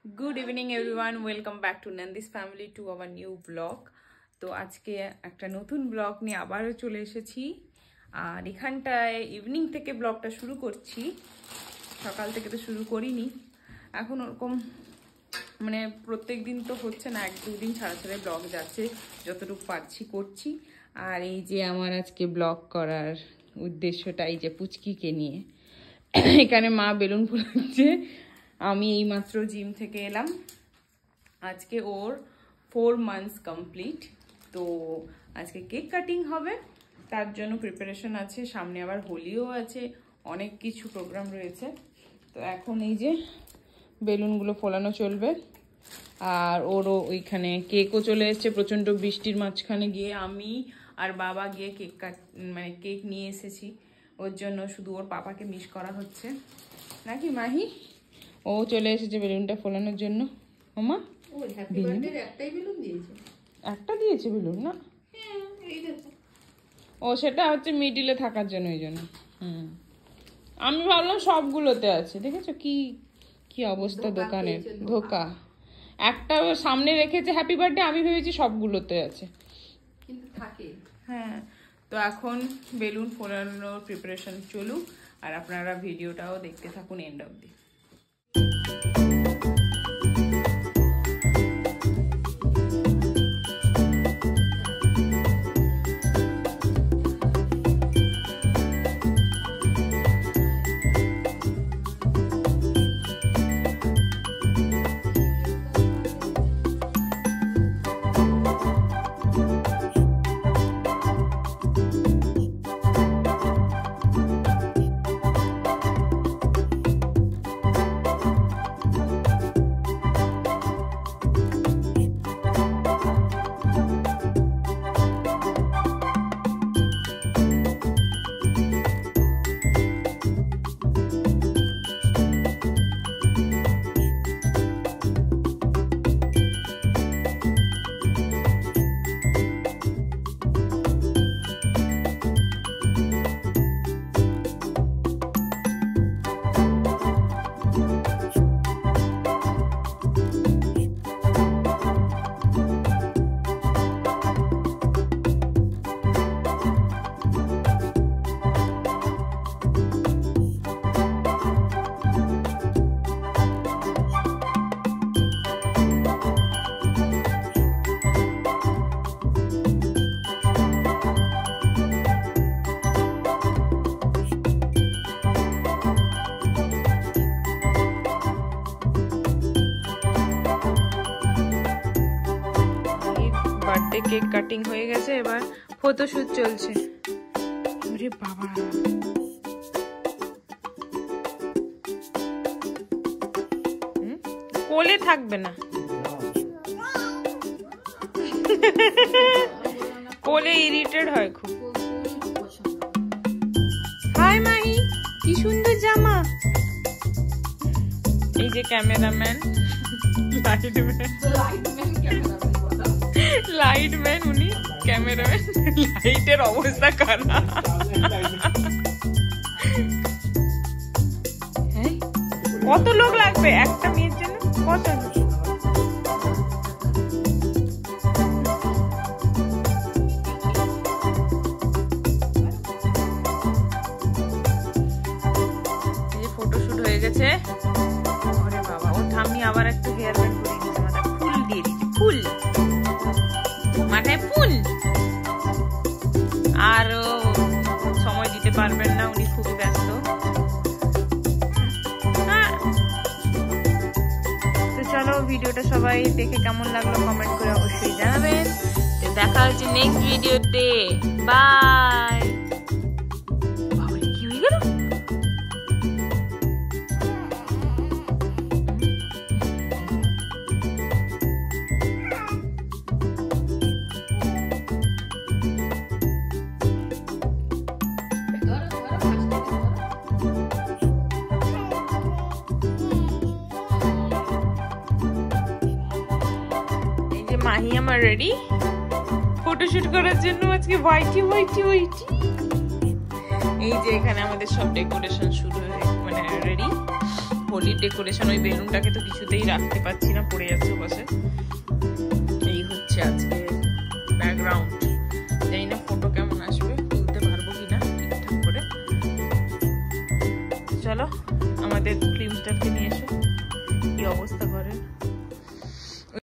Good evening everyone, welcome back to Nandis family to our new vlog. তো আজকে একটা নতুন ব্লগ নিয়ে আবারও চলে এসেছি আর এখানটায় ইভিনিং থেকে ব্লগটা শুরু করছি, সকাল থেকে তো শুরু করিনি। এখন ওরকম মানে প্রত্যেক দিন তো হচ্ছে না, এক দুদিন ছাড়া ছাড়া ব্লগ যাচ্ছে, যতটুকু পারছি করছি। আর এই যে আমার আজকে ব্লগ করার উদ্দেশ্যটা এই যে পুচকিকে নিয়ে, এখানে মা বেলুন ফুলাচ্ছে। আমি এইমাত্র জিম থেকে এলাম, আজকে ওর 4 months কমপ্লিট। তো আজকে কেক কাটিং হবে, তার জন্য প্রিপারেশন আছে, সামনে আবার হোলিও আছে, অনেক কিছু প্রোগ্রাম রয়েছে। তো এখন এই যে বেলুনগুলো ফোলানো চলবে আর ওরও ওইখানে কেকও চলে এসছে। প্রচণ্ড বৃষ্টির মাঝখানে গিয়ে আমি আর বাবা গিয়ে কেক নিয়ে এসেছি, ওর জন্য শুধু ওর পাপাকে মিস করা হচ্ছে নাকি মাহি। ও চলে এসেছে বেলুনটা ফোলানোর জন্য। মামা একটা দিয়েছে বেলুন না, ও সেটা হচ্ছে মিডিলে থাকার জন্য, ওই জন্য। আমি ভাবলাম সবগুলোতে আছে, দেখেছো কি কি অবস্থা দোকানের, ধোকা। একটা সামনে রেখেছে হ্যাপি বার্থডে, আমি ভেবেছি সবগুলোতে আছে কিন্তু থাকে। হ্যাঁ, তো এখন বেলুন ফোলানোর প্রিপারেশন চলুক আর আপনারা ভিডিওটাও দেখতে থাকুন এন্ড অবধি। বার্থডে কেক কাটিং হয়ে গেছে, এবার ফটোশুট চলছে। আরে বাবা, কোলে থাকবে না, কোলে ইরিটেড হয় খুব। হাই মাহি, কি সুন্দর জামা। এই যে ক্যামেরাম্যান, লাইটম্যান, উনি ক্যামেরাম্যান, লাইটের অবস্থা খারাপ। কত লোক লাগবে একটা মেয়ের জন্য? কত লোক? এই ফটোশুট হয়ে গেছে। ওরে বাবা, ও ঠাম্মি আবার একটু হেয়ার ব্যান্ড করে দিয়েছে, মাথায় ফুল দিয়ে দিয়েছে, ফুল মাথায় ফুল। আর সময় দিতে পারবেন না, উনি খুবই ব্যস্ত। তো চলো, ভিডিওটা সবাই দেখে কেমন লাগলো কমেন্ট করে অবশ্যই জানাবেন। তো দেখা হচ্ছে নেক্সট ভিডিওতে, বাই। কি হয়ে গেল? মাহি আমার রেডি ফটোশুট করার জন্য আজকে হোয়াইটি হোয়াইটি হোয়াইটি। এই যে এখানে আমাদের সব ডেকোরেশন শুরু হয়ে মানে রেডি। হোলির ডেকোরেশন। ওই বেলুনটাকে তো কিছুতেই রাখতে পারছি না, পড়ে যাচ্ছে বসে। এই হচ্ছে আজকে ব্যাকগ্রাউন্ড। জানি না ফটো কেমন আসবে, তুলতে পারবো কিনা ঠিকঠাক করে। চলো আমাদের ক্রিমস্টারকে নিয়ে এসো। কি অবস্থা করে